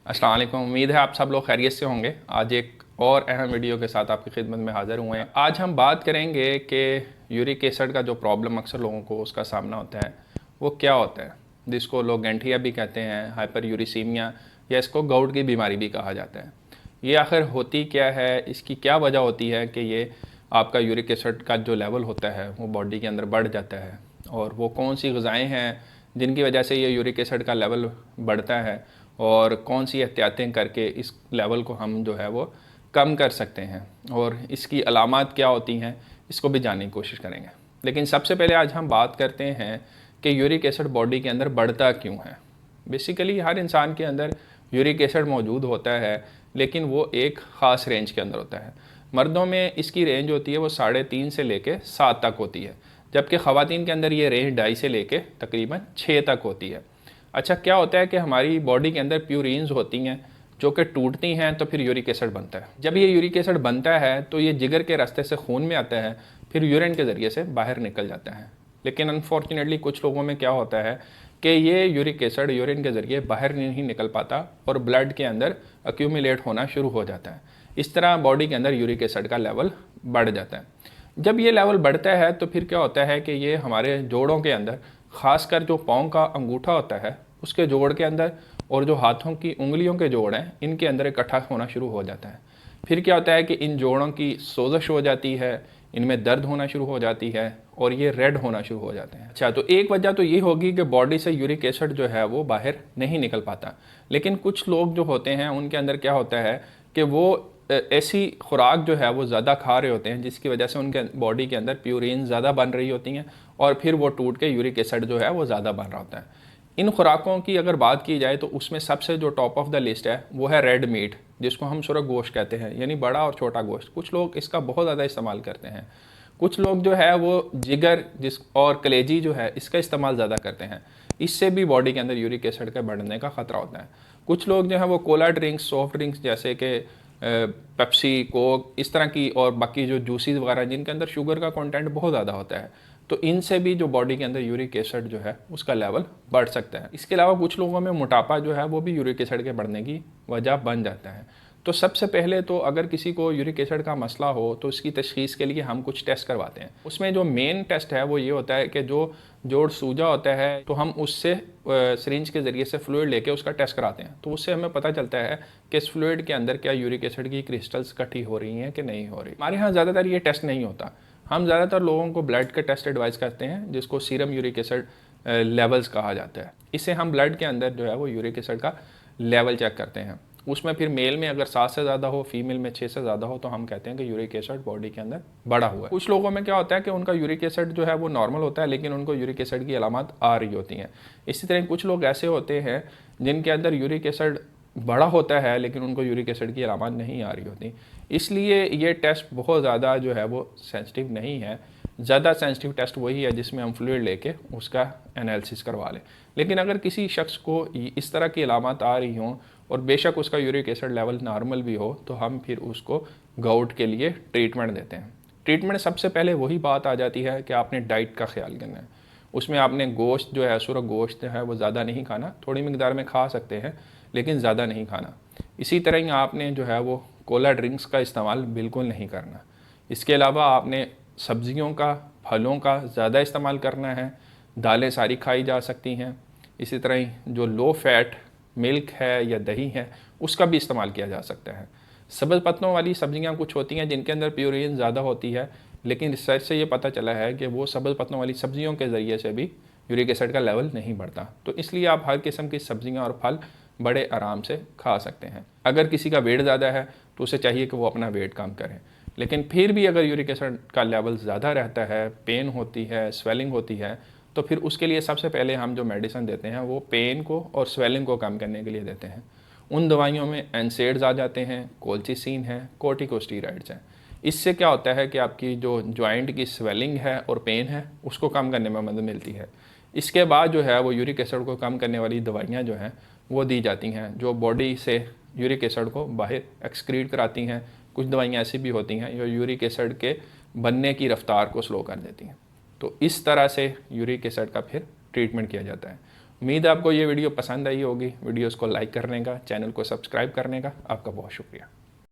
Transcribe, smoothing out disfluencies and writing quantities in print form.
अस्सलाम वालेकुम। उम्मीद है आप सब लोग खैरियत से होंगे। आज एक और अहम वीडियो के साथ आपकी खिदमत में हाज़िर हुए हैं। आज हम बात करेंगे कि यूरिक एसिड का जो प्रॉब्लम अक्सर लोगों को उसका सामना होता है वो क्या होता है, जिसको लोग गैंठिया भी कहते हैं, हाइपर यूरिसीमिया, या इसको गाउट की बीमारी भी कहा जाता है। ये आखिर होती क्या है, इसकी क्या वजह होती है कि ये आपका यूरिक एसिड का जो लेवल होता है वो बॉडी के अंदर बढ़ जाता है, और वो कौन सी ग़िज़ाएँ हैं जिनकी वजह से ये यूरिक एसिड का लेवल बढ़ता है, और कौन सी एहतियातें करके इस लेवल को हम जो है वो कम कर सकते हैं, और इसकी अलामात क्या होती हैं इसको भी जानने की कोशिश करेंगे। लेकिन सबसे पहले आज हम बात करते हैं कि यूरिक एसिड बॉडी के अंदर बढ़ता क्यों है। बेसिकली हर इंसान के अंदर यूरिक एसिड मौजूद होता है, लेकिन वो एक ख़ास रेंज के अंदर होता है। मर्दों में इसकी रेंज होती है वो 3.5 से लेके 7 तक होती है, जबकि ख़वातीन के अंदर ये रेंज 2.5 से लेके तकरीबन 6 तक होती है। अच्छा, क्या होता है कि हमारी बॉडी के अंदर प्यूरिन्स होती हैं जो कि टूटती हैं, तो फिर यूरिक एसिड बनता है। जब ये यूरिक एसिड बनता है तो ये जिगर के रास्ते से खून में आता है, फिर यूरिन के ज़रिए से बाहर निकल जाता है। लेकिन अनफॉर्चुनेटली कुछ लोगों में क्या होता है कि ये यूरिक एसिड यूरिन के ज़रिए बाहर नहीं निकल पाता और ब्लड के अंदर अक्यूमुलेट होना शुरू हो जाता है। इस तरह बॉडी के अंदर यूरिक एसिड का लेवल बढ़ जाता है। जब ये लेवल बढ़ता है तो फिर क्या होता है कि ये हमारे जोड़ों के अंदर, ख़ासकर जो पाँव का अंगूठा होता है उसके जोड़ के अंदर, और जो हाथों की उंगलियों के जोड़ हैं इनके अंदर इकट्ठा होना शुरू हो जाता है। फिर क्या होता है कि इन जोड़ों की सोजश हो जाती है, इनमें दर्द होना शुरू हो जाती है, और ये रेड होना शुरू हो जाते हैं। अच्छा, तो एक वजह तो ये होगी कि बॉडी से यूरिक एसिड जो है वो बाहर नहीं निकल पाता। लेकिन कुछ लोग जो होते हैं उनके अंदर क्या होता है कि वो ऐसी खुराक जो है वो ज़्यादा खा रहे होते हैं जिसकी वजह से उनके बॉडी के अंदर प्यूरिन ज़्यादा बन रही होती हैं, और फिर वो टूट के यूरिक एसिड जो है वो ज़्यादा बन रहा होता है। इन खुराकों की अगर बात की जाए तो उसमें सबसे जो टॉप ऑफ द लिस्ट है वो है रेड मीट, जिसको हम सुरख गोश्त कहते हैं, यानी बड़ा और छोटा गोश्त। कुछ लोग इसका बहुत ज़्यादा इस्तेमाल करते हैं। कुछ लोग जो है वो जिगर जिस और कलेजी जो है इसका इस्तेमाल ज़्यादा करते हैं। इससे भी बॉडी के अंदर यूरिक एसिड के बढ़ने का ख़तरा होता है। कुछ लोग जो है वो कोला ड्रिंक्स, सॉफ्ट ड्रिंक्स जैसे कि पेप्सी, कोक, इस तरह की, और बाकी जो जूसेस वगैरह जिनके अंदर शुगर का कंटेंट बहुत ज़्यादा होता है, तो इनसे भी जो बॉडी के अंदर यूरिक एसिड जो है उसका लेवल बढ़ सकता है। इसके अलावा कुछ लोगों में मोटापा जो है वो भी यूरिक एसिड के बढ़ने की वजह बन जाता है। तो सबसे पहले तो अगर किसी को यूरिक एसिड का मसला हो तो इसकी तशख़ीस के लिए हम कुछ टेस्ट करवाते हैं। उसमें जो मेन टेस्ट है वो ये होता है कि जो जोड़ सूजा होता है तो हम उससे सिरिंज के ज़रिए से फ्लूइड लेके उसका टेस्ट कराते हैं। तो उससे हमें पता चलता है कि इस फ्लूइड के अंदर क्या यूरिक एसिड की क्रिस्टल्स इकट्ठी हो रही हैं कि नहीं हो रही। हमारे यहाँ ज़्यादातर ये टेस्ट नहीं होता। हम ज़्यादातर लोगों को ब्लड का टेस्ट एडवाइस करते हैं, जिसको सीरम यूरिक एसिड लेवल्स कहा जाता है। इससे हम ब्लड के अंदर जो है वो यूरिक एसिड का लेवल चेक करते हैं। उसमें फिर मेल में अगर 7 से ज़्यादा हो, फीमेल में 6 से ज़्यादा हो, तो हम कहते हैं कि यूरिक एसिड बॉडी के अंदर बढ़ा हुआ है। कुछ लोगों में क्या होता है कि उनका यूरिक एसिड जो है वो नॉर्मल होता है, लेकिन उनको यूरिक एसिड की अलामत आ रही होती हैं। इसी तरह कुछ लोग ऐसे होते हैं जिनके अंदर यूरिक एसिड बड़ा होता है लेकिन उनको यूरिक एसिड की अलामत नहीं आ रही होती। इसलिए ये टेस्ट बहुत ज़्यादा जो है वो सेंसिटिव नहीं है। ज़्यादा सेंसिटिव टेस्ट वही है जिसमें हम फ्लूइड लेके उसका एनालिसिस करवा लें। लेकिन अगर किसी शख्स को इस तरह की अलामत आ रही हों और बेशक उसका यूरिक एसिड लेवल नॉर्मल भी हो, तो हम फिर उसको गाउट के लिए ट्रीटमेंट देते हैं। ट्रीटमेंट सबसे पहले वही बात आ जाती है कि आपने डाइट का ख्याल करना है। उसमें आपने गोश्त जो है, सुरख गोश्त है, वो ज़्यादा नहीं खाना। थोड़ी मिकदार में खा सकते हैं लेकिन ज़्यादा नहीं खाना। इसी तरह ही आपने जो है वो कोला ड्रिंक्स का इस्तेमाल बिल्कुल नहीं करना। इसके अलावा आपने सब्ज़ियों का, फलों का ज़्यादा इस्तेमाल करना है। दालें सारी खाई जा सकती हैं। इसी तरह ही जो लो फैट मिल्क है या दही है उसका भी इस्तेमाल किया जा सकता है। सब्ज़ पत्तों वाली सब्ज़ियाँ कुछ होती हैं जिनके अंदर प्यूरिन ज़्यादा होती है, लेकिन रिसर्च से ये पता चला है कि वो सब्ज़ पत्तों वाली सब्ज़ियों के ज़रिए से भी यूरिक एसिड का लेवल नहीं बढ़ता। तो इसलिए आप हर किस्म की सब्ज़ियाँ और फल बड़े आराम से खा सकते हैं। अगर किसी का वेट ज़्यादा है तो उसे चाहिए कि वो अपना वेट कम करें। लेकिन फिर भी अगर यूरिक एसिड का लेवल ज़्यादा रहता है, पेन होती है, स्वेलिंग होती है, तो फिर उसके लिए सबसे पहले हम जो मेडिसिन देते हैं वो पेन को और स्वेलिंग को कम करने के लिए देते हैं। उन दवाइयों में एनसेड्स आ जाते हैं, कोल्चिसिन है, कोर्टिकोस्टीराइड्स हैं। इससे क्या होता है कि आपकी जो जॉइंट की स्वेलिंग है और पेन है उसको कम करने में मदद मिलती है। इसके बाद जो है वो यूरिक एसिड को कम करने वाली दवाइयाँ जो हैं वो दी जाती हैं, जो बॉडी से यूरिक एसिड को बाहर एक्सक्रीट कराती हैं। कुछ दवाइयाँ ऐसी भी होती हैं जो यूरिक एसिड के बनने की रफ्तार को स्लो कर देती हैं। तो इस तरह से यूरिक एसिड का फिर ट्रीटमेंट किया जाता है। उम्मीद है आपको ये वीडियो पसंद आई होगी। वीडियोस को लाइक करने का, चैनल को सब्सक्राइब करने का आपका बहुत शुक्रिया।